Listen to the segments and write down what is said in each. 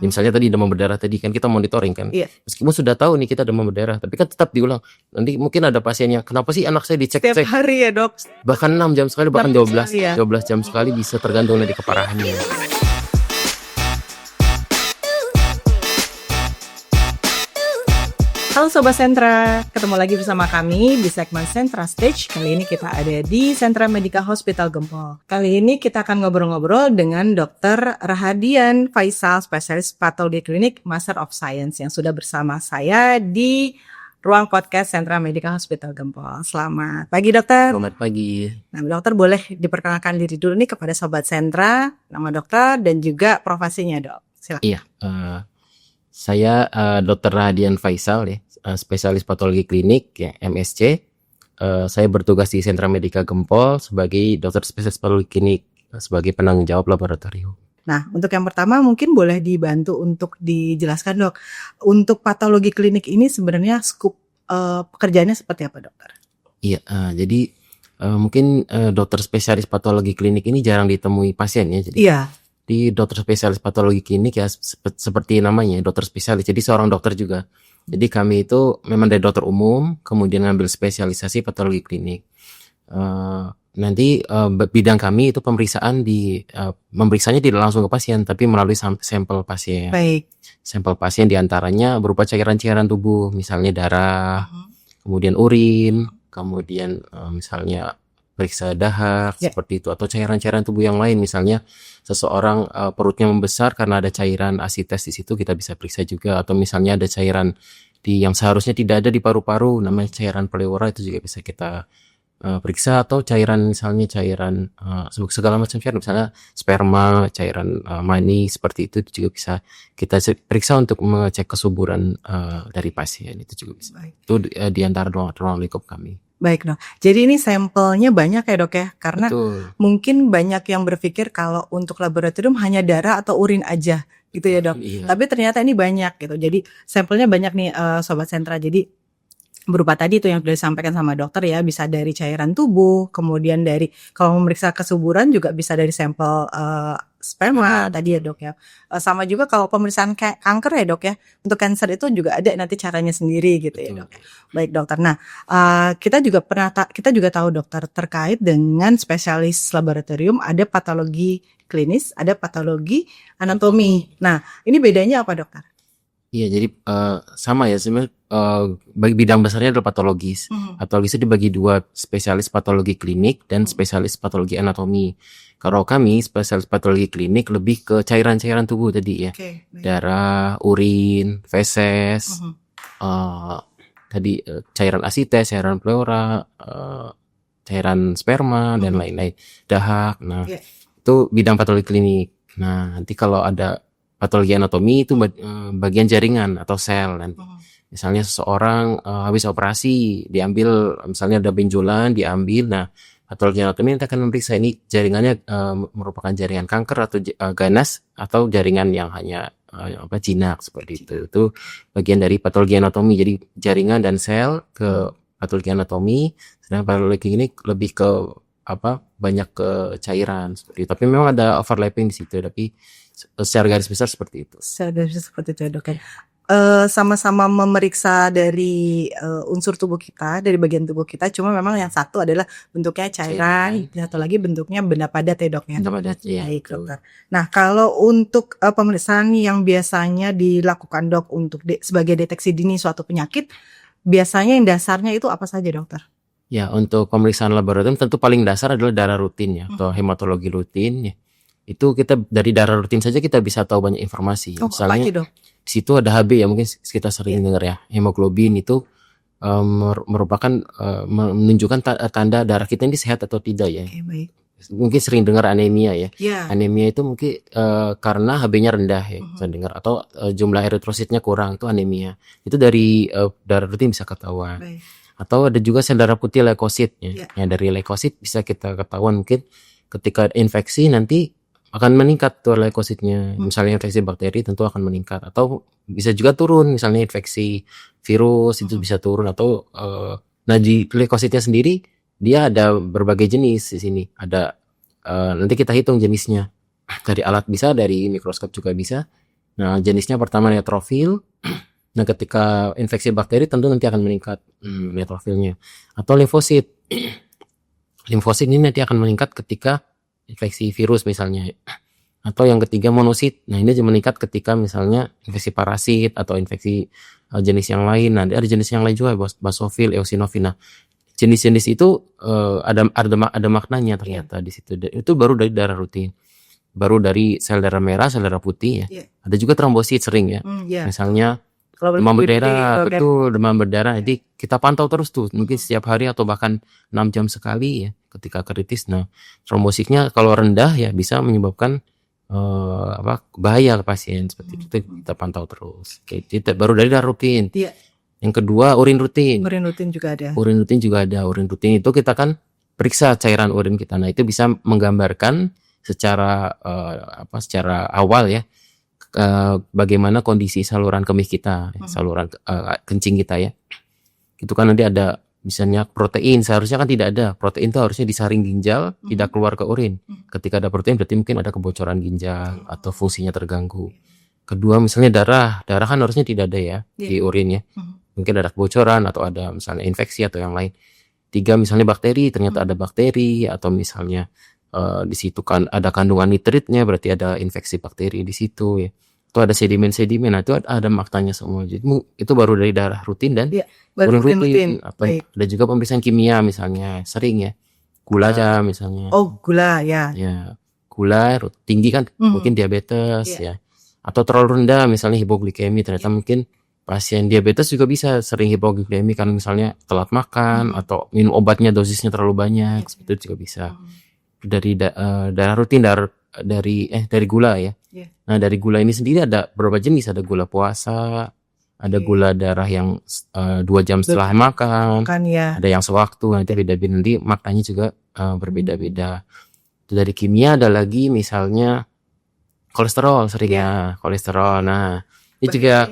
Misalnya tadi demam berdarah tadi kan kita monitoring kan. Iya. Meskipun sudah tahu nih kita demam berdarah, tapi kan tetap diulang. Nanti mungkin ada pasiennya, kenapa sih anak saya Setiap dicek-cek hari ya dok. bahkan 6 jam sekali, bahkan 6 12 jam ya. 12 jam sekali, bisa tergantung dari keparahannya. Halo Sobat Sentra, ketemu lagi bersama kami di segmen Sentra Stage. Kali ini kita ada di Sentra Medica Hospital Gempol. Kali ini kita akan ngobrol-ngobrol dengan Dr. Rahadian Faisal, spesialis patologi klinik Master of Science yang sudah bersama saya di ruang podcast Sentra Medica Hospital Gempol. Selamat pagi dokter. Selamat pagi. Nah dokter, boleh diperkenalkan diri dulu nih kepada Sobat Sentra, nama dokter dan juga profesinya dok. Silakan. Iya, saya Dr. Rahadian Faisal ya, spesialis patologi klinik ya, MSC. Saya bertugas di Sentra Medica Gempol sebagai dokter spesialis patologi klinik, sebagai penanggung jawab laboratorium. Nah, untuk yang pertama mungkin boleh dibantu untuk dijelaskan dok, untuk patologi klinik ini sebenarnya skup pekerjaannya seperti apa dokter? Iya, jadi mungkin dokter spesialis patologi klinik ini jarang ditemui pasien ya. Jadi Iya. di dokter spesialis patologi klinik ya seperti namanya, dokter spesialis. Jadi seorang dokter juga. Jadi kami itu memang dari dokter umum, kemudian ngambil spesialisasi patologi klinik. Nanti bidang kami itu memeriksanya tidak langsung ke pasien, tapi melalui sampel pasien. Baik. Sampel pasien diantaranya berupa cairan-cairan tubuh, misalnya darah, kemudian urin, kemudian misalnya periksa dahak seperti itu, atau cairan-cairan tubuh yang lain, misalnya seseorang perutnya membesar karena ada cairan asites di situ, kita bisa periksa juga, atau misalnya ada cairan yang seharusnya tidak ada di paru-paru, namanya cairan pleura, itu juga bisa kita periksa, atau cairan misalnya cairan segala macam cairan, misalnya sperma, cairan mani, seperti itu juga bisa kita periksa untuk mengecek kesuburan dari pasien, itu juga bisa. Baik. Itu di antara ruang lingkup kami. Baik dok, jadi ini sampelnya banyak ya dok ya, karena Betul. mungkin banyak yang berpikir kalau untuk laboratorium hanya darah atau urin aja gitu ya dok. Iya. Tapi ternyata ini banyak gitu, jadi sampelnya banyak nih Sobat Sentra. Jadi berupa tadi itu yang sudah disampaikan sama dokter ya, bisa dari cairan tubuh, kemudian dari kalau memeriksa kesuburan juga bisa dari sampel sperma tadi ya dok ya. Sama juga kalau pemeriksaan kanker ya dok ya, untuk kanker itu juga ada nanti caranya sendiri gitu. Betul. Ya dok. Baik dokter. Nah kita juga tahu dokter, terkait dengan spesialis laboratorium ada patologi klinis, ada patologi anatomi. Nah ini bedanya apa dokter? Iya, jadi sama ya sebenarnya, bagi bidang besarnya adalah patologis. Patologis itu dibagi dua, spesialis patologi klinik dan spesialis patologi anatomi. Kalau kami spesialis patologi klinik lebih ke cairan-cairan tubuh tadi ya, darah, urin, feses, tadi cairan asites, cairan pleura, cairan sperma dan lain-lain, dahak. Nah itu bidang patologi klinik. Nah nanti kalau ada patologi anatomi itu bagian jaringan atau sel. Misalnya seseorang habis operasi diambil, misalnya ada benjolan diambil. Nah patologi anatomi nanti akan memeriksa ini jaringannya merupakan jaringan kanker atau ganas, atau jaringan yang hanya jinak seperti itu. Itu bagian dari patologi anatomi. Jadi jaringan dan sel ke patologi anatomi, sedangkan patologi ini lebih ke banyak ke cairan seperti itu. Tapi memang ada overlapping di situ, tapi secara garis besar seperti itu. Secara garis besar seperti itu ya dok. Sama-sama memeriksa dari unsur tubuh kita, dari bagian tubuh kita, cuma memang yang satu adalah bentuknya cairan, satu lagi bentuknya benda padat ya dok ya. Benda padat ya. Baik dokter. Nah kalau untuk pemeriksaan yang biasanya dilakukan dok untuk sebagai deteksi dini suatu penyakit, biasanya yang dasarnya itu apa saja dokter? Ya, untuk pemeriksaan laboratorium tentu paling dasar adalah darah rutin ya, atau hematologi rutin ya. Itu kita dari darah rutin saja kita bisa tahu banyak informasi. Misalnya di situ ada HB ya, mungkin kita sering dengar ya. Hemoglobin itu merupakan menunjukkan tanda darah kita ini sehat atau tidak ya. Baik. Mungkin sering dengar anemia ya. Anemia itu mungkin karena HB-nya rendah ya, saya dengar, atau jumlah eritrositnya kurang, itu anemia. Itu dari darah rutin bisa ketahuan. Baik. Atau ada juga sel darah putih leukosit ya. Yang dari leukosit bisa kita ketahuan mungkin ketika infeksi nanti akan meningkat tuh leukositnya. Misalnya infeksi bakteri tentu akan meningkat, atau bisa juga turun, misalnya infeksi virus itu bisa turun, atau nah di leukositnya sendiri dia ada berbagai jenis di sini. Ada nanti kita hitung jenisnya dari alat, bisa dari mikroskop juga bisa. Nah, jenisnya pertama neutrofil. Nah, ketika infeksi bakteri tentu nanti akan meningkat neutrofilnya. Atau limfosit. Limfosit ini nanti akan meningkat ketika infeksi virus misalnya. Atau yang ketiga monosit. Nah, ini meningkat ketika misalnya infeksi parasit atau infeksi jenis yang lain. Nah, ada jenis yang lain juga, basofil, eosinofil. Nah, jenis-jenis itu ada maknanya ternyata di situ. Itu baru dari darah rutin. Baru dari sel darah merah, sel darah putih ya. Ada juga trombosit sering ya. Misalnya demam berdarah, betul, demam berdarah. Jadi kita pantau terus tuh, mungkin setiap hari atau bahkan 6 jam sekali ya ketika kritis. Nah, trombositnya kalau rendah ya bisa menyebabkan bahaya ke pasien seperti itu. Kita pantau terus. Oke, itu baru dari darah rutin. Yang kedua urin rutin. Urin rutin juga ada. Urin rutin juga ada. Urin rutin itu kita kan periksa cairan urin kita. Nah, itu bisa menggambarkan secara secara awal ya bagaimana kondisi saluran kemih kita, saluran kencing kita ya. Itu kan nanti ada misalnya protein, seharusnya kan tidak ada. Protein itu harusnya disaring ginjal, tidak keluar ke urin. Ketika ada protein berarti mungkin ada kebocoran ginjal atau fungsinya terganggu. Kedua misalnya darah kan harusnya tidak ada ya di urin ya. Mungkin ada kebocoran atau ada misalnya infeksi atau yang lain. 3 misalnya bakteri, ternyata ada bakteri atau misalnya di situ kan ada kandungan nitritnya, berarti ada infeksi bakteri di situ ya. Itu ada sedimen-sedimen, nah itu ada maknanya semua. Jadi itu baru dari darah rutin dan urin rutin. Ada juga pemeriksaan kimia misalnya, sering ya. Gula aja misalnya. Oh, gula ya. Ya, gula tinggi kan mungkin diabetes ya. Atau terlalu rendah misalnya hipoglikemi, ternyata mungkin pasien diabetes juga bisa sering hipoglikemi karena misalnya telat makan atau minum obatnya dosisnya terlalu banyak, seperti itu juga bisa. Dari darah rutin dari gula ya. Nah, dari gula ini sendiri ada beberapa jenis, ada gula puasa, ada gula darah yang 2 jam setelah makan, ada yang sewaktu, nanti beda-beda, nanti maknanya juga berbeda-beda. Dari kimia ada lagi misalnya kolesterol sering ya, kolesterol. Nah, ini juga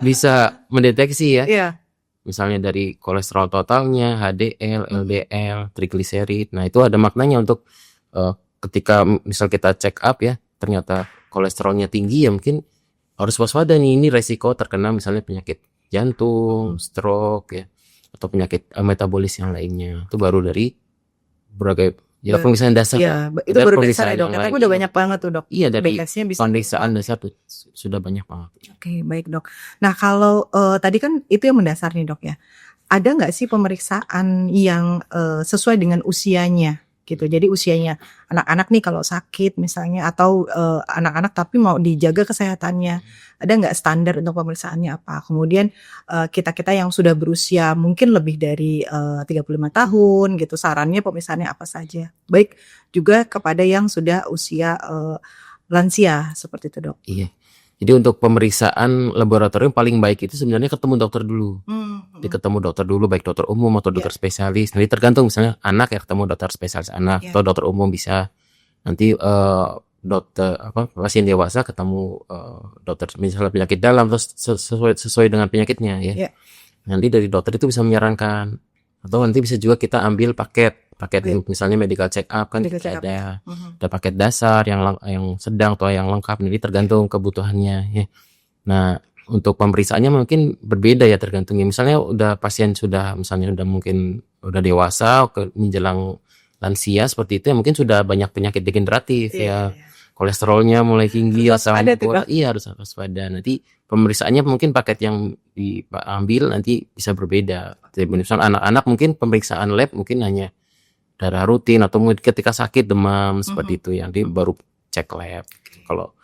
bisa mendeteksi ya. Misalnya dari kolesterol totalnya, HDL, LDL, trigliserid. Nah, itu ada maknanya untuk ketika misal kita check up ya, ternyata kolesterolnya tinggi ya mungkin harus waspada nih, ini resiko terkena misalnya penyakit jantung, stroke ya, atau penyakit metabolis yang lainnya. Itu baru dari berbagai pemeriksaan dasar. Iya, itu baru dasar ya dok. Tapi udah banyak banget tuh dok. Iya, dari pemeriksaan dasar tuh sudah banyak banget. Oke, baik dok. Nah kalau tadi kan itu yang mendasar nih dok ya. Ada nggak sih pemeriksaan yang sesuai dengan usianya? Gitu. Jadi usianya anak-anak nih kalau sakit misalnya atau anak-anak tapi mau dijaga kesehatannya, ada nggak standar untuk pemeriksaannya apa? Kemudian kita-kita yang sudah berusia mungkin lebih dari 35 tahun gitu, sarannya pemeriksaannya apa saja? Baik juga kepada yang sudah usia lansia seperti itu dok. Iya. Jadi untuk pemeriksaan laboratorium paling baik itu sebenarnya ketemu dokter dulu. Ketemu dokter dulu, baik dokter umum atau dokter spesialis. Nanti tergantung, misalnya anak ya ketemu dokter spesialis anak, atau dokter umum bisa. Nanti dokter pasien dewasa ketemu dokter misalnya penyakit dalam terus sesuai dengan penyakitnya ya. Nanti dari dokter itu bisa menyarankan. Atau nanti bisa juga kita ambil paket misalnya medical check up kan ada paket dasar yang sedang atau yang lengkap, jadi tergantung kebutuhannya ya. Nah, untuk pemeriksaannya mungkin berbeda ya tergantungnya. Misalnya pasien sudah mungkin udah dewasa menjelang lansia seperti itu ya, mungkin sudah banyak penyakit degeneratif ya. Kolesterolnya mulai tinggi atau harus waspada. Nanti pemeriksaannya mungkin paket yang diambil nanti bisa berbeda. Jadi misalnya anak-anak mungkin pemeriksaan lab mungkin hanya darah rutin atau mungkin ketika sakit demam seperti itu yang baru cek lab. Kalau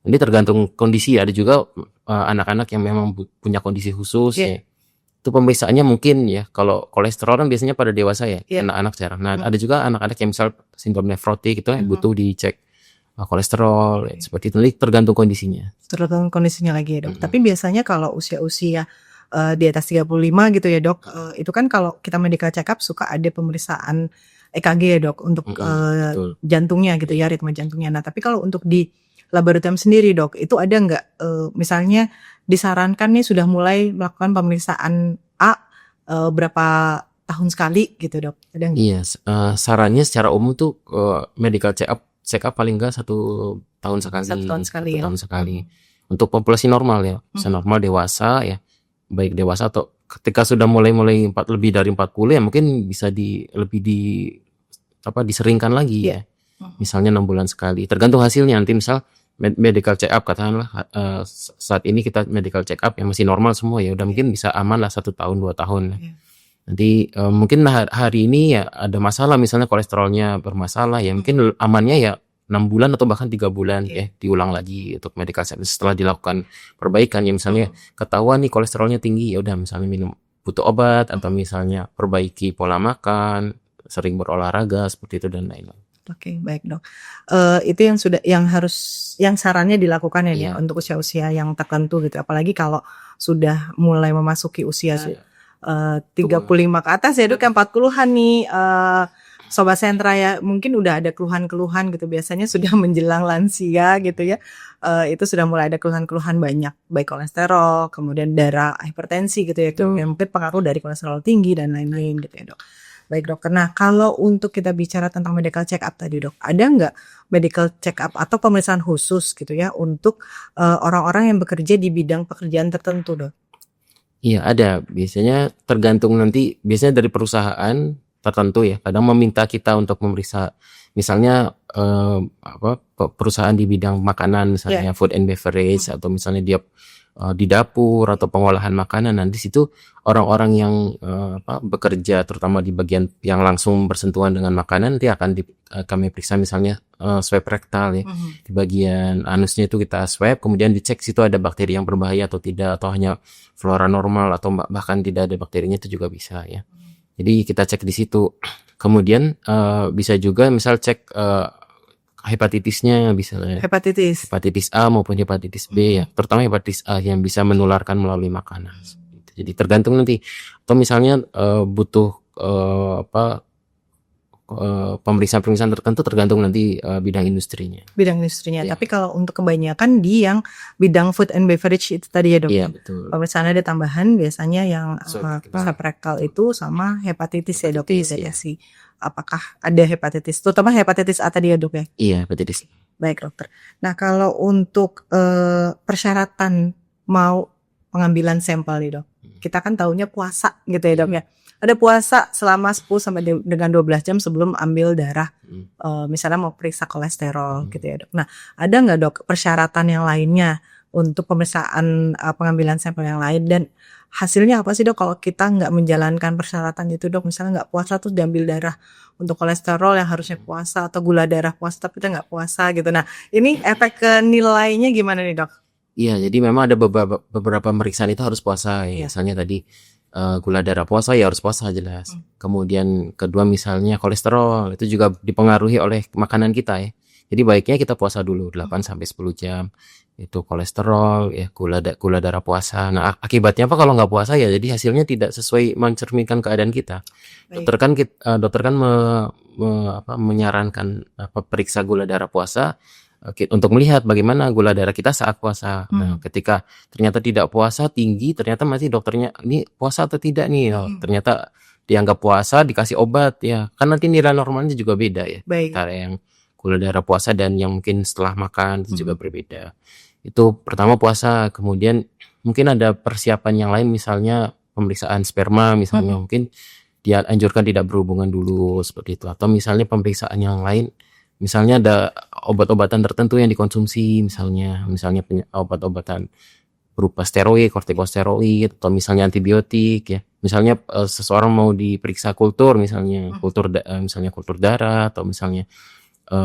ini tergantung kondisi, ada juga anak-anak yang memang punya kondisi khusus ya. Itu pemeriksaannya mungkin ya, kalau kolesterol kan biasanya pada dewasa ya, anak-anak jarang. Nah, ada juga anak-anak yang misal sindrom nefrotik itu butuh dicek kolesterol seperti itu, tergantung kondisinya. Tergantung kondisinya lagi ya dok. Tapi biasanya kalau usia-usia di atas 35 gitu ya dok, itu kan kalau kita medical check up suka ada pemeriksaan EKG ya dok untuk jantungnya gitu ya, ritme jantungnya. Nah tapi kalau untuk di laboratorium sendiri dok, itu ada nggak misalnya disarankan nih sudah mulai melakukan pemeriksaan berapa tahun sekali gitu dok? Ada nggak? Iya, sarannya secara umum tuh medical check up paling nggak 1 tahun sekali. 1 tahun sekali ya. 1 tahun sekali. untuk populasi normal ya, bisa normal dewasa ya, baik dewasa atau ketika sudah mulai lebih dari 40 ya mungkin bisa diseringkan lagi ya. Misalnya 6 bulan sekali. Tergantung hasilnya nanti misal medical check up katakanlah saat ini kita medical check up yang masih normal semua ya udah mungkin bisa aman lah 1 tahun 2 tahun. Nanti mungkin hari ini ya ada masalah misalnya kolesterolnya bermasalah ya mungkin amannya ya 6 bulan atau bahkan 3 bulan ya diulang lagi untuk medical check setelah dilakukan perbaikan ya misalnya ketahuan nih kolesterolnya tinggi ya udah misalnya butuh obat atau misalnya perbaiki pola makan, sering berolahraga seperti itu dan lain-lain. Oke, baik dok. Itu yang sarannya dilakukan ya untuk usia-usia yang tertentu gitu. Apalagi kalau sudah mulai memasuki usia 35 ke atas ya dok, yang 40-an nih. Sobat Sentra ya mungkin udah ada keluhan-keluhan gitu, biasanya sudah menjelang lansia gitu ya, itu sudah mulai ada keluhan-keluhan banyak, baik kolesterol, kemudian darah, hipertensi gitu ya, yang mungkin pengaruh dari kolesterol tinggi dan lain-lain gitu ya dok. Baik dokter, nah kalau untuk kita bicara tentang medical check up tadi dok, ada nggak medical check up atau pemeriksaan khusus gitu ya untuk orang-orang yang bekerja di bidang pekerjaan tertentu dok? Iya ada, biasanya tergantung nanti, biasanya dari perusahaan tertentu ya, kadang meminta kita untuk memeriksa misalnya perusahaan di bidang makanan misalnya food and beverage atau misalnya dia di dapur atau pengolahan makanan. Nah di situ orang-orang yang bekerja terutama di bagian yang langsung bersentuhan dengan makanan nanti akan kami periksa misalnya swab rektal ya, di bagian anusnya itu kita swab, kemudian dicek situ ada bakteri yang berbahaya atau tidak, atau hanya flora normal atau bahkan tidak ada bakterinya, itu juga bisa ya. Jadi kita cek di situ. Kemudian bisa juga misal cek hepatitisnya, bisa hepatitis A maupun hepatitis B ya. Terutama hepatitis A yang bisa menularkan melalui makanan. Jadi tergantung nanti. Atau misalnya butuh pemeriksaan tertentu tergantung nanti bidang industrinya. Ya. Tapi kalau untuk kebanyakan di yang bidang food and beverage itu tadi ya dok. Iya betul. Pemeriksaan ada tambahan biasanya yang swab rektal itu sama hepatitis ya dok. Ya sih. Apakah ada hepatitis? Terutama hepatitis A tadi ya dok ya. Iya hepatitis. Baik dokter. Nah kalau untuk persyaratan mau pengambilan sampel nih dok, kita kan tahunya puasa gitu ya dok ya. Ada puasa selama 10 sampai dengan 12 jam sebelum ambil darah, misalnya mau periksa kolesterol gitu ya dok. Nah ada nggak dok persyaratan yang lainnya untuk pemeriksaan pengambilan sampel yang lain, dan hasilnya apa sih dok kalau kita nggak menjalankan persyaratan itu dok? Misalnya nggak puasa terus diambil darah untuk kolesterol yang harusnya puasa, atau gula darah puasa tapi kita nggak puasa gitu. Nah ini efek ke nilainya gimana nih dok? Iya, jadi memang ada beberapa pemeriksaan itu harus puasa ya. Misalnya tadi gula darah puasa ya harus puasa jelas. Kemudian kedua misalnya kolesterol itu juga dipengaruhi oleh makanan kita ya. Jadi baiknya kita puasa dulu 8 sampai 10 jam. Itu kolesterol ya, gula darah puasa. Nah, akibatnya apa kalau nggak puasa ya? Jadi hasilnya tidak sesuai mencerminkan keadaan kita. Dokter kan menyarankan periksa gula darah puasa untuk melihat bagaimana gula darah kita saat puasa. Nah, ketika ternyata tidak puasa tinggi, ternyata masih dokternya ini puasa atau tidak nih. Ternyata dianggap puasa, dikasih obat ya. Kan nanti nilai normalnya juga beda ya. Antara yang gula darah puasa dan yang mungkin setelah makan itu juga berbeda. Itu pertama puasa, kemudian mungkin ada persiapan yang lain, misalnya pemeriksaan sperma misalnya, mungkin dia anjurkan tidak berhubungan dulu seperti itu. Atau misalnya pemeriksaan yang lain, misalnya ada obat-obatan tertentu yang dikonsumsi, misalnya obat-obatan berupa steroid, kortikosteroid, atau misalnya antibiotik ya. Misalnya seseorang mau diperiksa kultur, misalnya kultur darah, atau misalnya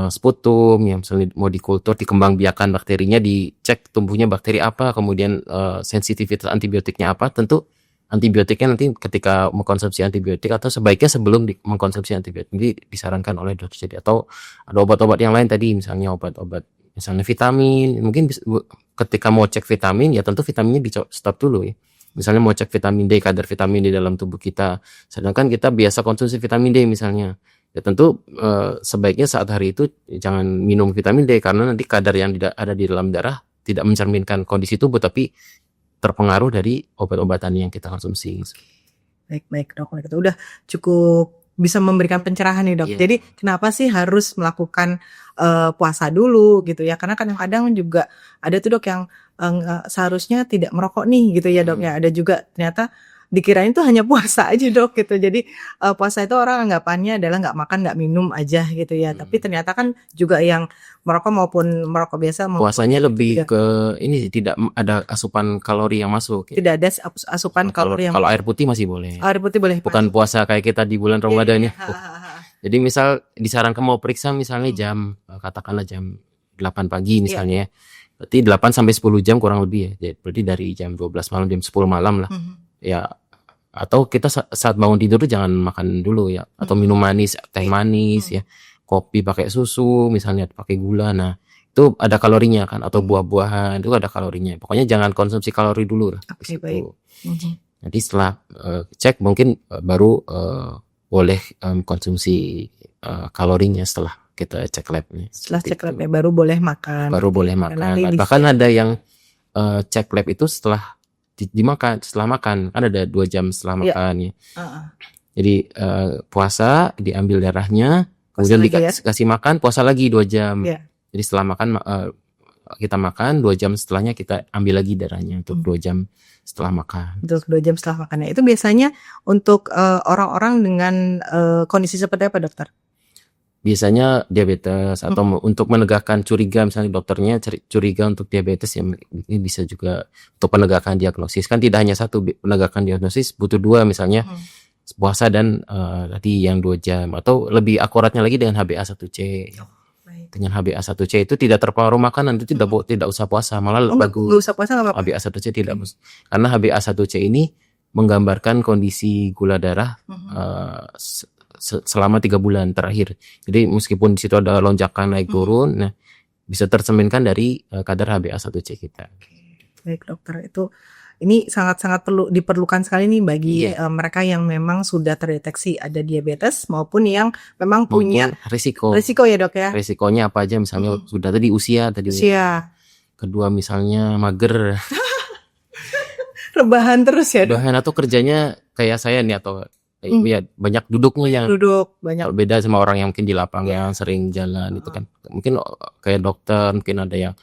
sputum ya, misalnya mau dikultur, dikembangbiakan bakterinya, dicek tumbuhnya bakteri apa, kemudian sensitivitas antibiotiknya apa. Tentu antibiotiknya nanti ketika mengkonsumsi antibiotik atau sebaiknya sebelum mengkonsumsi antibiotik ini disarankan oleh dokter. Jadi atau ada obat-obat yang lain tadi, misalnya obat-obat misalnya vitamin, mungkin ketika mau cek vitamin ya tentu vitaminnya di stop dulu ya. Misalnya mau cek vitamin D, kadar vitamin di dalam tubuh kita, sedangkan kita biasa konsumsi vitamin D misalnya, ya tentu sebaiknya saat hari itu jangan minum vitamin D, karena nanti kadar yang ada di dalam darah tidak mencerminkan kondisi tubuh, tapi terpengaruh dari obat-obatan yang kita konsumsi. Baik dok, itu udah cukup bisa memberikan pencerahan nih dok. Iya. Jadi kenapa sih harus melakukan puasa dulu gitu ya? Karena kadang-kadang juga ada tuh dok yang seharusnya tidak merokok nih gitu ya dok ya. Ada juga ternyata dikirain tuh hanya puasa aja dok gitu. Jadi puasa itu orang anggapannya adalah nggak makan nggak minum aja gitu ya. Tapi ternyata kan juga yang merokok maupun merokok biasa Puasanya lebih Iya. ke ini sih, tidak ada asupan kalori yang masuk. tidak ada asupan kalori yang Kalau air putih masih boleh. air putih boleh Bukan puasa kayak kita di bulan Ramadan ya. Iya. Jadi misal disarankan mau periksa misalnya jam katakanlah jam 8 pagi misalnya ya. Berarti 8 sampai 10 jam kurang lebih ya. Jadi berarti dari jam 12 malam jam 10 malam lah. Ya, atau kita saat bangun tidur tuh jangan makan dulu ya, atau minum manis, teh manis ya, kopi pakai susu misalnya pakai gula. Nah, itu ada kalorinya kan, atau buah-buahan itu ada kalorinya. Pokoknya jangan konsumsi kalori dulu lah. Oke, baik. Nanti setelah cek mungkin baru boleh konsumsi kalorinya setelah kita cek labnya. Setelah cek labnya baru boleh makan. Baru boleh makan. Bahkan ada yang cek lab itu setelah dimakan, setelah makan kan ada 2 jam setelah makan ya. Jadi puasa diambil darahnya, kemudian dikasih makan, puasa lagi 2 jam. Jadi setelah makan kita makan, 2 jam setelahnya kita ambil lagi darahnya untuk 2 jam setelah makan. Untuk 2 jam setelah makannya. Itu biasanya untuk orang-orang dengan kondisi seperti apa dokter? Biasanya diabetes atau untuk menegakkan curiga, misalnya dokternya curiga untuk diabetes ya, ini bisa juga untuk penegakan diagnosis. Kan tidak hanya satu penegakan diagnosis, butuh 2 misalnya puasa dan tadi yang 2 jam, atau lebih akuratnya lagi dengan HbA1c. Dengan HbA1c itu tidak terpengaruh makanan, itu tidak usah puasa, malah bagus. Nggak usah puasa nggak apa-apa. HbA1c tidak karena HbA1c ini menggambarkan kondisi gula darah selama 3 bulan terakhir. Jadi meskipun di situ ada lonjakan naik turun, nah bisa tercerminkan dari kadar HbA1c kita. Baik dokter, itu ini sangat-sangat diperlukan sekali nih bagi mereka yang memang sudah terdeteksi ada diabetes maupun yang memang punya risiko ya dok ya. Risikonya apa aja, misalnya sudah tadi usia. Kedua misalnya mager. Rebahan terus ya dok. Rebahan atau kerjanya kayak saya nih, atau ya banyak duduknya, banyak beda sama orang yang mungkin di lapangan sering jalan itu kan. Mungkin kayak dokter, mungkin ada yang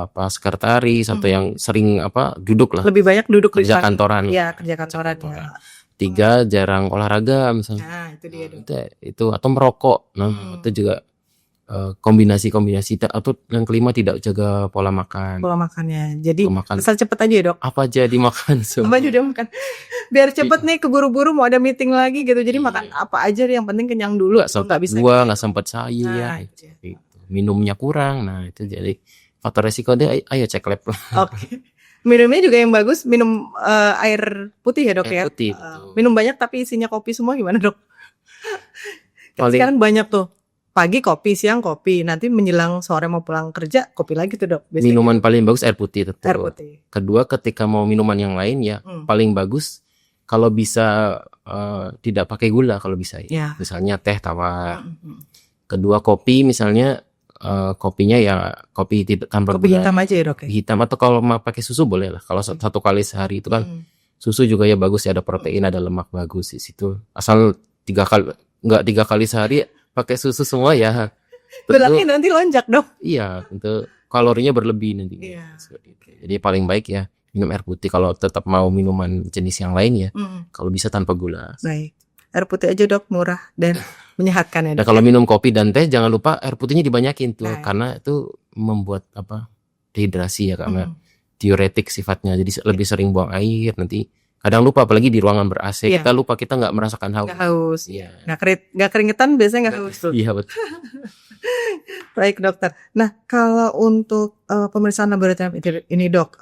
sekretaris atau yang sering duduk lah. Lebih banyak duduk kerja kantoran. Iya, kerja kantoran ya. 3 jarang olahraga misalnya. Nah, itu dia dok. Itu atau merokok. Nah, itu juga kombinasi atau yang kelima tidak jaga pola makan. Pola makannya. Jadi asal cepet aja ya dok. Apa aja dimakan semua. Apa aja makan. Biar cepet nih keburu-buru mau ada meeting lagi gitu. Jadi makan apa aja yang penting kenyang dulu. Nggak bisa. Nggak sempat sayur. Minumnya kurang. Nah itu jadi faktor resiko deh. Ayo cek lab. Oke. Minumnya juga yang bagus. Minum air putih ya dok ya. Putih. Minum banyak tapi isinya kopi semua gimana dok? Sekarang banyak tuh. Pagi kopi, siang kopi, nanti menjelang sore mau pulang kerja kopi lagi tuh dok. Biasanya minuman paling bagus air putih tentu. Air putih. Kedua, ketika mau minuman yang lain ya paling bagus kalau bisa tidak pakai gula kalau bisa ya. Misalnya teh tawar. Kedua, kopi misalnya kopinya ya kopi tidak tanpa kopi gula. Hitam aja ya dok. Hitam, atau kalau mau pakai susu boleh lah. Kalau 1 kali sehari itu kan susu juga ya bagus ya, ada protein, ada lemak bagus di situ. Asal 3 kali sehari pakai susu semua ya. Berarti nanti lonjak dok. Iya, tentu kalorinya berlebih nanti. Iya. Jadi paling baik ya minum air putih kalau tetap mau minuman jenis yang lain ya. Kalau bisa tanpa gula. Baik. Air putih aja dok, murah dan menyehatkan ya dok. Nah, kalau minum kopi dan teh jangan lupa air putihnya dibanyakin tuh, karena itu membuat dehidrasi ya, karena diuretik sifatnya. Jadi lebih sering buang air nanti. Kadang lupa, apalagi di ruangan ber-AC, kita lupa, kita nggak merasakan haus. Nggak haus, nggak keringetan, biasanya nggak haus tuh. Iya betul. Baik dokter. Nah kalau untuk pemeriksaan laboratorium ini dok,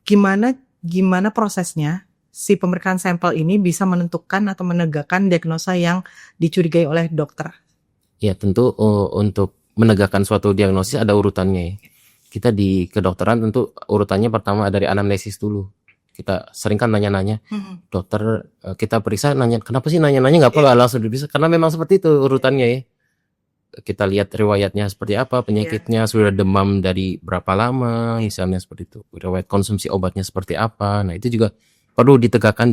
gimana prosesnya si pemeriksaan sampel ini bisa menentukan atau menegakkan diagnosa yang dicurigai oleh dokter? Ya tentu untuk menegakkan suatu diagnosis ada urutannya ya. Kita di kedokteran tentu urutannya pertama dari anamnesis dulu. Kita sering kan nanya-nanya, dokter kita periksa nanya, kenapa sih nanya-nanya, nggak apa langsung diperiksa, karena memang seperti itu urutannya ya. Kita lihat riwayatnya seperti apa, penyakitnya sudah demam dari berapa lama, misalnya seperti itu, riwayat konsumsi obatnya seperti apa. Nah itu juga perlu ditegakkan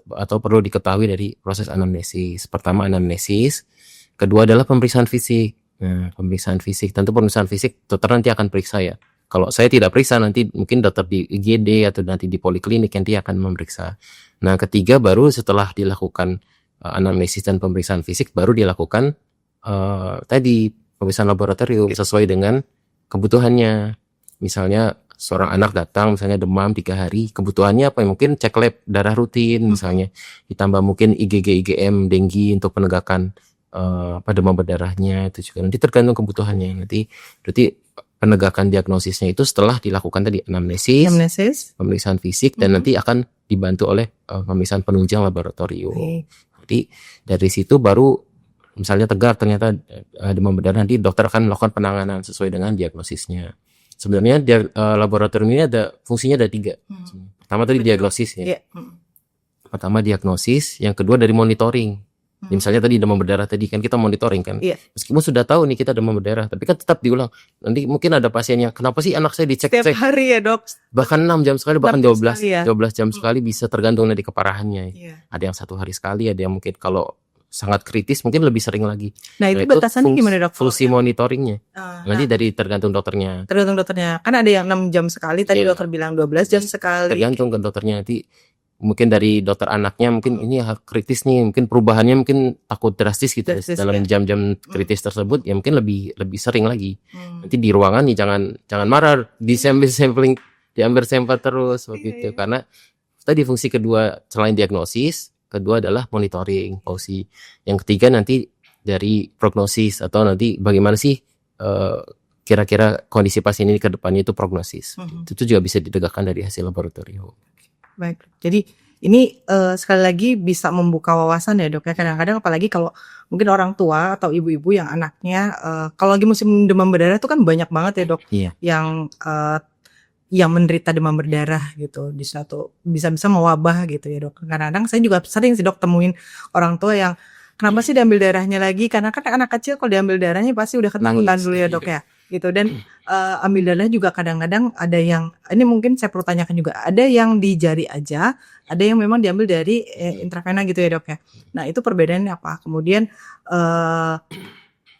atau perlu diketahui dari proses anamnesis. Pertama anamnesis, kedua adalah pemeriksaan fisik. Nah, pemeriksaan fisik, tentu pemeriksaan fisik dokter nanti akan periksa ya. Kalau saya tidak periksa, nanti mungkin dokter di IGD atau nanti di poliklinik nanti akan memeriksa. Nah, ketiga baru setelah dilakukan anamnesis dan pemeriksaan fisik, baru dilakukan tadi pemeriksaan laboratorium sesuai dengan kebutuhannya. Misalnya seorang anak datang misalnya demam 3 hari, kebutuhannya apa? Mungkin cek lab darah rutin misalnya, ditambah mungkin IgG IgM denggi untuk penegakan demam berdarahnya, itu juga nanti tergantung kebutuhannya. Nanti berarti penegakan diagnosisnya itu setelah dilakukan tadi anamnesis, pemeriksaan fisik, dan nanti akan dibantu oleh pemeriksaan penunjang laboratorium. Jadi dari situ baru misalnya tegar ternyata demam berdarah, nanti dokter akan melakukan penanganan sesuai dengan diagnosisnya. Sebenarnya laboratorium ini fungsinya ada 3. Pertama tadi diagnosis ya. Pertama diagnosis, yang kedua dari monitoring. Ya, misalnya tadi demam berdarah tadi kan kita monitoring kan. Meskipun sudah tahu nih kita demam berdarah, tapi kan tetap diulang. Nanti mungkin ada pasiennya, kenapa sih anak saya dicek setiap hari ya dok? Bahkan 6 jam sekali, bahkan 12 jam sekali, bisa tergantung dari keparahannya. Ada yang 1 hari sekali, ada yang mungkin kalau sangat kritis mungkin lebih sering lagi. Nah itu batasannya gimana dok? Fungsi monitoringnya. Nanti dari tergantung dokternya. Kan ada yang 6 jam sekali, tadi dokter bilang 12 jam sekali. Tergantung ke dokternya nanti. Mungkin dari dokter anaknya mungkin ini kritis nih, mungkin perubahannya mungkin takut drastis gitu dalam jam-jam kritis tersebut, ya mungkin lebih sering lagi. Nanti di ruangan nih jangan marah, diambil sampel terus begitu. Karena tadi fungsi kedua selain diagnosis, kedua adalah monitoring fungsi. Yang ketiga nanti dari prognosis, atau nanti bagaimana sih kira-kira kondisi pasien ini ke depannya itu prognosis. Itu juga bisa ditegakkan dari hasil laboratorium. Baik, jadi ini sekali lagi bisa membuka wawasan ya dok ya. Kadang-kadang apalagi kalau mungkin orang tua atau ibu-ibu yang anaknya kalau lagi musim demam berdarah itu kan banyak banget ya dok, yang menderita demam berdarah gitu, di suatu bisa mewabah gitu ya dok. Kadang-kadang saya juga sering sih dok temuin orang tua yang kenapa sih diambil darahnya lagi, karena kan anak kecil kalau diambil darahnya pasti udah ketakutan dulu ya dok ya gitu. Dan ambil darah juga kadang-kadang ada yang, ini mungkin saya perlu tanyakan juga, ada yang di jari aja, ada yang memang diambil dari intravena gitu ya dok ya. Nah itu perbedaannya apa? Kemudian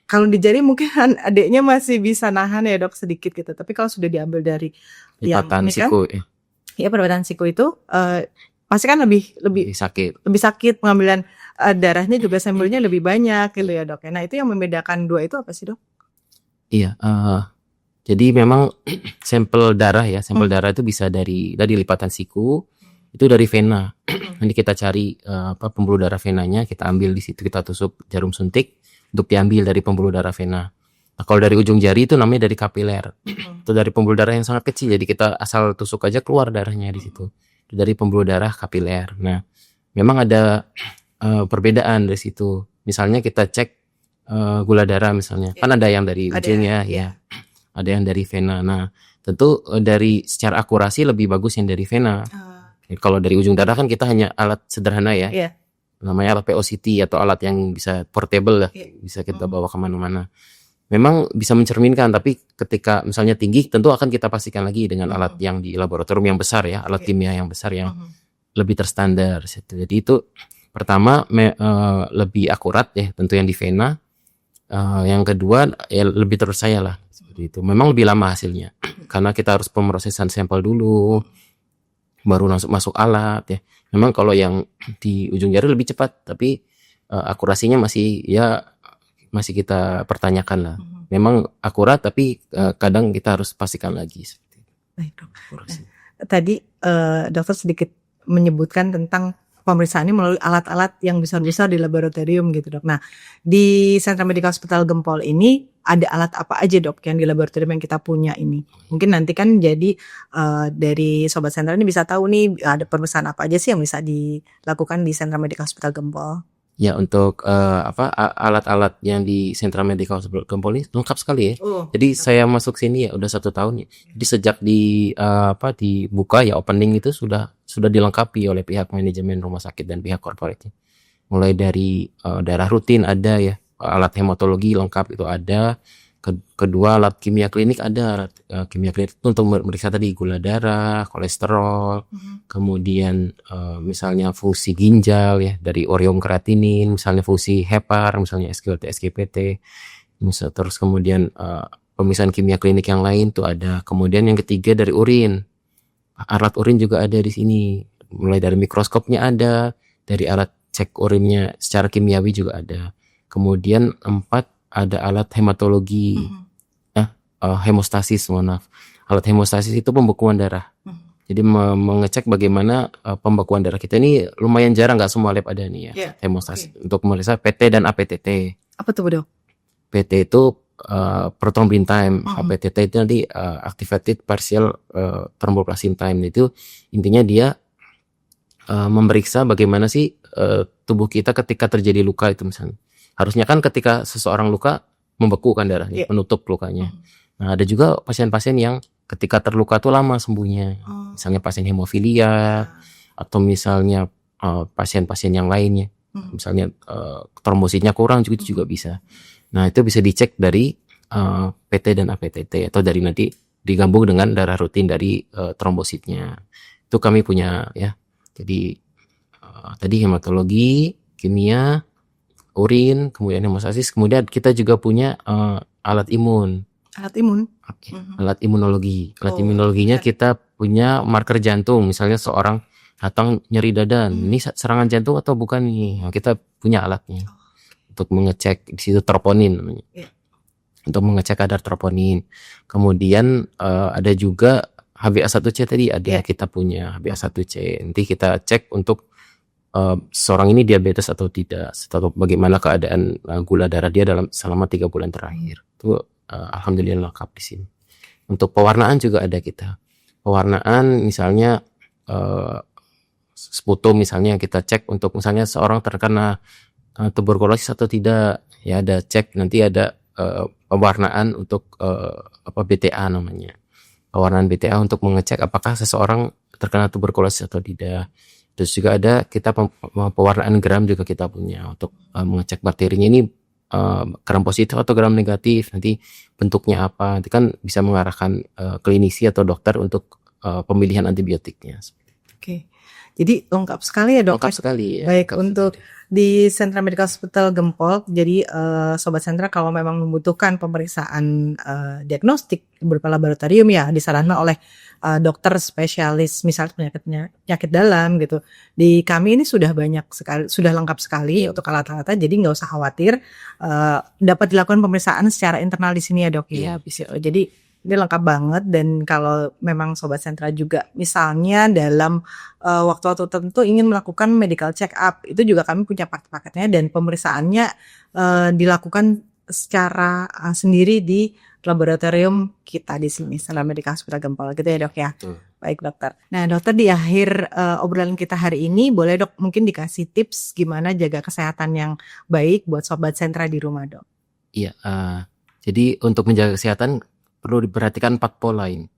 kalau di jari mungkin adiknya masih bisa nahan ya dok sedikit gitu, tapi kalau sudah diambil dari lipatan siku ya perbedaan siku itu pasti kan lebih sakit, pengambilan darahnya juga sampelnya lebih banyak gitu ya dok. Nah itu yang membedakan dua itu apa sih dok? Iya, jadi memang sampel darah itu bisa dari lipatan siku, itu dari vena. Nanti kita cari pembuluh darah venanya, kita ambil di situ, kita tusuk jarum suntik untuk diambil dari pembuluh darah vena. Nah, kalau dari ujung jari itu namanya dari kapiler. Itu dari pembuluh darah yang sangat kecil, jadi kita asal tusuk aja keluar darahnya di situ. Itu dari pembuluh darah kapiler. Nah, memang ada perbedaan dari situ. Misalnya kita cek gula darah misalnya, kan ada yang dari ujungnya ada yang dari vena. Nah tentu dari secara akurasi lebih bagus yang dari vena. Kalau dari ujung darah kan kita hanya alat sederhana namanya alat POCT atau alat yang bisa portable lah, bisa kita bawa kemana-mana. Memang bisa mencerminkan, tapi ketika misalnya tinggi tentu akan kita pastikan lagi dengan alat yang di laboratorium yang besar ya, alat kimia yang besar yang lebih terstandar. Jadi itu pertama lebih akurat ya tentu yang di vena. Yang kedua ya lebih terpercaya lah seperti itu. Memang lebih lama hasilnya karena kita harus pemrosesan sampel dulu baru langsung masuk alat ya. Memang kalau yang di ujung jari lebih cepat, tapi akurasinya masih kita pertanyakan lah. Memang akurat, tapi kadang kita harus pastikan lagi seperti itu. Baik dok. Tadi dokter sedikit menyebutkan tentang pemeriksaan ini melalui alat-alat yang besar-besar di laboratorium gitu dok. Nah di Sentra Medical Hospital Gempol ini ada alat apa aja dok yang di laboratorium yang kita punya ini? Mungkin nanti kan jadi dari Sobat Sentra ini bisa tahu nih ada pemeriksaan apa aja sih yang bisa dilakukan di Sentra Medical Hospital Gempol. Ya untuk alat-alat yang di Sentra Medical Hospital Gempol ini lengkap sekali ya. Jadi saya masuk sini ya udah 1 tahun ya. Jadi sejak dibuka ya opening itu sudah dilengkapi oleh pihak manajemen rumah sakit dan pihak korporatnya. Mulai dari darah rutin ada ya, alat hematologi lengkap itu ada, Kedua, alat kimia klinik ada. Alat kimia klinik itu untuk memeriksa tadi gula darah, kolesterol, kemudian misalnya fungsi ginjal ya dari ureum kreatinin, misalnya fungsi hepar, misalnya SGLT, SGPT, terus kemudian pemeriksaan kimia klinik yang lain tuh ada. Kemudian yang ketiga dari urin, alat urin juga ada di sini, mulai dari mikroskopnya ada, dari alat cek urinnya secara kimiawi juga ada. Kemudian 4 ada alat hematologi, hemostasis, mohon maaf. Alat hemostasis itu pembekuan darah. Jadi mengecek bagaimana pembekuan darah kita ini lumayan jarang, nggak semua lab ada nih ya. Hemostasis untuk memeriksa PT dan APTT. Apa tuh, Dok? PT itu prothrombin time, APTT itu nanti activated partial thromboplastin time. Itu intinya dia memeriksa bagaimana sih tubuh kita ketika terjadi luka itu misalnya. Harusnya kan ketika seseorang luka membeku kan darahnya, menutup lukanya. Nah, ada juga pasien-pasien yang ketika terluka tuh lama sembuhnya. Misalnya pasien hemofilia atau misalnya pasien-pasien yang lainnya. Misalnya trombositnya kurang juga bisa. Nah, itu bisa dicek dari PT dan APTT atau dari nanti digabung dengan darah rutin dari trombositnya. Itu kami punya ya. Jadi tadi hematologi, kimia, urin, kemudian hemostasis, kemudian kita juga punya alat imun. Alat imun? Alat imunologi. Alat imunologinya kita punya marker jantung, misalnya seorang datang nyeri dada, ini serangan jantung atau bukan nih? Nah, kita punya alatnya untuk mengecek, di situ troponin namanya. Untuk mengecek kadar troponin. Kemudian ada juga HbA1c tadi ada, kita punya HbA1c. Nanti kita cek untuk seorang ini diabetes atau tidak, atau bagaimana keadaan gula darah dia selama 3 bulan terakhir. Itu alhamdulillah lengkap di sini. Untuk pewarnaan juga ada kita. Pewarnaan misalnya sputum misalnya kita cek untuk misalnya seorang terkena tuberkulosis atau tidak, ya ada cek, nanti ada pewarnaan untuk BTA namanya. Pewarnaan BTA untuk mengecek apakah seseorang terkena tuberkulosis atau tidak. Terus juga ada kita pewarnaan gram juga kita punya untuk mengecek bakterinya ini gram positif atau gram negatif, nanti bentuknya apa, itu kan bisa mengarahkan klinisi atau dokter untuk pemilihan antibiotiknya. Oke, jadi lengkap sekali ya, Dok. Lengkap sekali ya. Baik, untuk di Sentra Medical Hospital Gempol, jadi Sobat Sentra kalau memang membutuhkan pemeriksaan diagnostik berupa laboratorium ya disarankan oleh dokter spesialis misalnya penyakit dalam gitu. Di kami ini sudah banyak sekali, sudah lengkap sekali untuk alat-alatnya, jadi nggak usah khawatir, dapat dilakukan pemeriksaan secara internal di sini ya, Dok ya. Iya, bisa. Jadi ini lengkap banget, dan kalau memang Sobat Sentra juga misalnya dalam waktu-waktu tertentu ingin melakukan medical check up, itu juga kami punya paket-paketnya, dan pemeriksaannya dilakukan secara sendiri di laboratorium kita di sini, Sentra Medical Hospital Gempol gitu ya, Dok ya. Baik, Dokter. Nah, Dokter, di akhir obrolan kita hari ini boleh, Dok, mungkin dikasih tips gimana jaga kesehatan yang baik buat Sobat Sentra di rumah, Dok? Iya, jadi untuk menjaga kesehatan perlu diperhatikan 4 pola ini.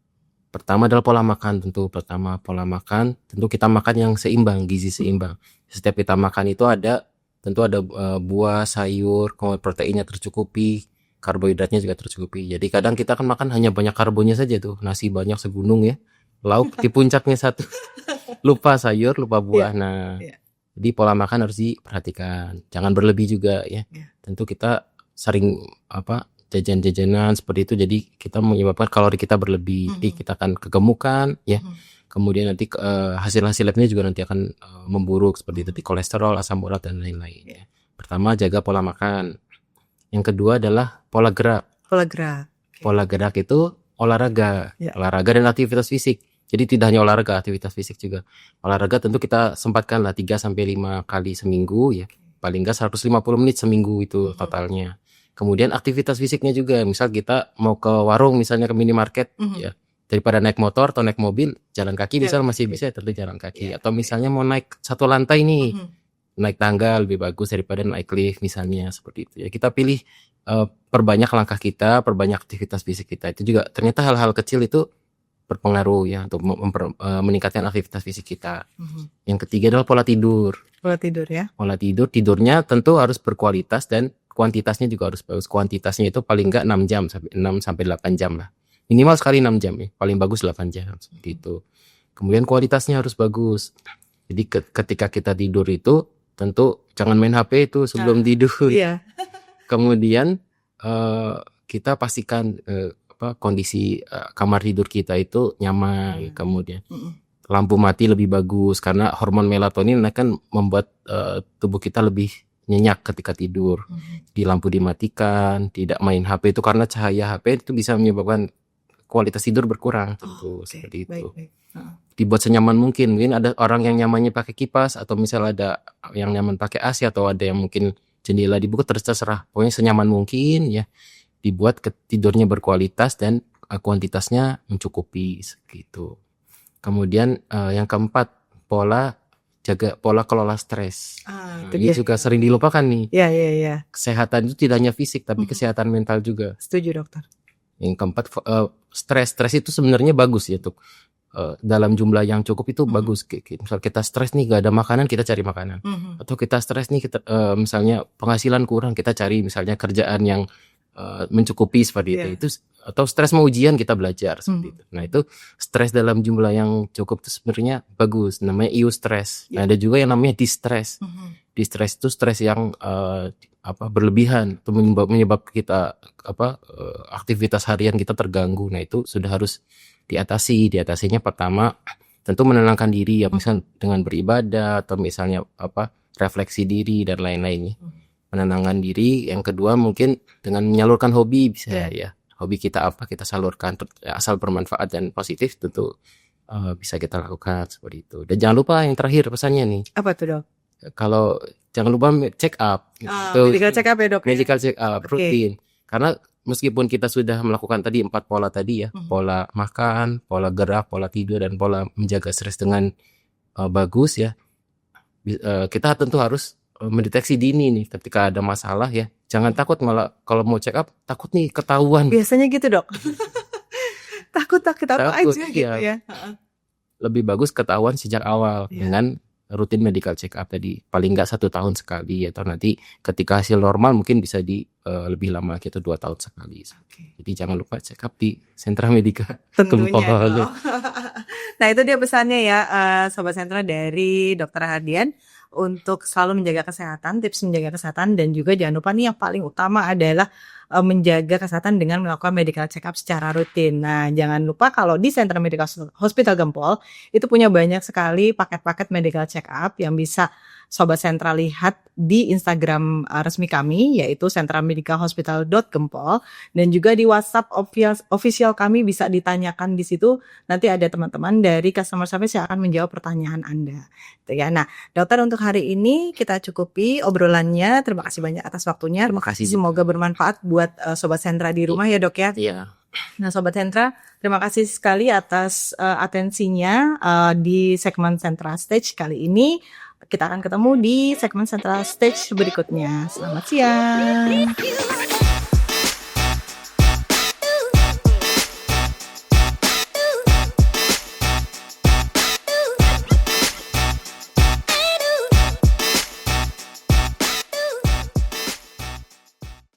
Pertama adalah pola makan, tentu kita makan yang seimbang, gizi seimbang. Setiap kita makan itu tentu ada buah, sayur, kemudian proteinnya tercukupi, karbohidratnya juga tercukupi. Jadi kadang kita kan makan hanya banyak karbonnya saja tuh, nasi banyak segunung ya, lauk di puncaknya satu, lupa sayur, lupa buah. Jadi pola makan harus diperhatikan, jangan berlebih juga ya. Tentu kita sering jajan-jajanan seperti itu, jadi kita menyebabkan kalori kita berlebih, jadi kita akan kegemukan ya. Kemudian nanti hasil-hasil labnya juga nanti akan memburuk seperti itu, kolesterol, asam urat dan lain-lain ya. Pertama, jaga pola makan. Yang kedua adalah pola gerak. Pola gerak itu olahraga, olahraga dan aktivitas fisik. Jadi tidak hanya olahraga, aktivitas fisik juga. Olahraga tentu kita sempatkanlah 3-5 kali seminggu ya. Paling enggak 150 menit seminggu itu totalnya. Kemudian aktivitas fisiknya juga, misal kita mau ke warung misalnya, ke minimarket ya, daripada naik motor atau naik mobil, jalan kaki misal masih bisa, tentu jalan kaki. Atau misalnya mau naik 1 lantai nih, naik tangga lebih bagus daripada naik lift misalnya, seperti itu ya. Kita pilih perbanyak langkah kita, perbanyak aktivitas fisik kita. Itu juga ternyata hal-hal kecil itu berpengaruh ya untuk meningkatkan aktivitas fisik kita. Yang ketiga adalah pola tidur. Pola tidur ya. Pola tidurnya tentu harus berkualitas dan kuantitasnya juga harus bagus. Kuantitasnya itu paling enggak 6 jam sampai 8 jam lah. Minimal sekali 6 jam ya. Paling bagus 8 jam seperti itu. Kemudian kualitasnya harus bagus. Jadi ketika kita tidur itu tentu jangan main HP itu sebelum tidur. Iya. Kemudian kita pastikan kondisi kamar tidur kita itu nyaman. Kemudian lampu mati lebih bagus karena hormon melatonin akan membuat tubuh kita lebih nyenyak ketika tidur. Di lampu dimatikan, tidak main HP itu karena cahaya HP itu bisa menyebabkan kualitas tidur berkurang tentu seperti itu. Baik. Dibuat senyaman mungkin ada orang yang nyamannya pakai kipas atau misal ada yang nyaman pakai AC atau ada yang mungkin jendela dibuka, terserah. Pokoknya senyaman mungkin ya. Dibuat tidurnya berkualitas dan kuantitasnya mencukupi gitu. Kemudian yang keempat, pola kelola stres. Ini juga sering dilupakan nih. Iya. Kesehatan itu tidak hanya fisik tapi kesehatan mental juga. Setuju dokter. Yang keempat, stres itu sebenarnya bagus ya tuh. Dalam jumlah yang cukup itu bagus. Misal kita stres nih gak ada makanan, kita cari makanan. Atau kita stres nih misalnya penghasilan kurang, kita cari misalnya kerjaan yang mencukupi seperti itu. Atau stres mau ujian, kita belajar seperti itu. Nah itu stres dalam jumlah yang cukup itu sebenarnya bagus, namanya eustress. Nah ada juga yang namanya distress. Distress itu stres yang berlebihan, itu menyebabkan kita aktivitas harian kita terganggu. Nah itu sudah harus diatasinya pertama tentu menenangkan diri ya, misal dengan beribadah atau misalnya refleksi diri dan lain-lainnya. Menenangkan diri. Yang kedua mungkin dengan menyalurkan hobi bisa ya. Hobi kita apa kita salurkan, asal bermanfaat dan positif tentu bisa kita lakukan seperti itu. Dan jangan lupa yang terakhir pesannya nih. Apa tuh dok? Kalau jangan lupa check up. Medical check up ya dok. Medical check up rutin. Karena meskipun kita sudah melakukan tadi 4 pola tadi ya, pola makan, pola gerak, pola tidur dan pola menjaga stres dengan bagus ya. Kita tentu harus mendeteksi dini nih ketika ada masalah ya. Jangan takut, malah kalau mau check up takut nih ketahuan. Biasanya gitu dok. takut aja gitu ya. Lebih bagus ketahuan sejak awal dengan rutin medical check up tadi, paling enggak 1 tahun sekali atau nanti ketika hasil normal mungkin bisa lebih lama gitu 2 tahun sekali. Jadi jangan lupa check up di Sentra Medika. Tentunya. Nah itu dia pesannya ya Sobat Sentra dari Dr. Hardian untuk selalu menjaga kesehatan, tips menjaga kesehatan, dan juga jangan lupa nih yang paling utama adalah menjaga kesehatan dengan melakukan medical check up secara rutin. Nah, jangan lupa kalau di Sentra Medical Hospital Gempol itu punya banyak sekali paket-paket medical check up yang bisa Sobat Sentra lihat di Instagram resmi kami, yaitu sentramedicalhospital.gempol, dan juga di WhatsApp official kami bisa ditanyakan di situ. Nanti ada teman-teman dari customer service yang akan menjawab pertanyaan Anda. Nah, dokter, untuk hari ini kita cukupi obrolannya. Terima kasih banyak atas waktunya. Terima kasih. Semoga bermanfaat buat Sobat Sentra di rumah ya dok ya. Iya. Nah Sobat Sentra, terima kasih sekali atas atensinya di segmen Sentra Stage kali ini. Kita akan ketemu di segmen Central Stage berikutnya. Selamat siang.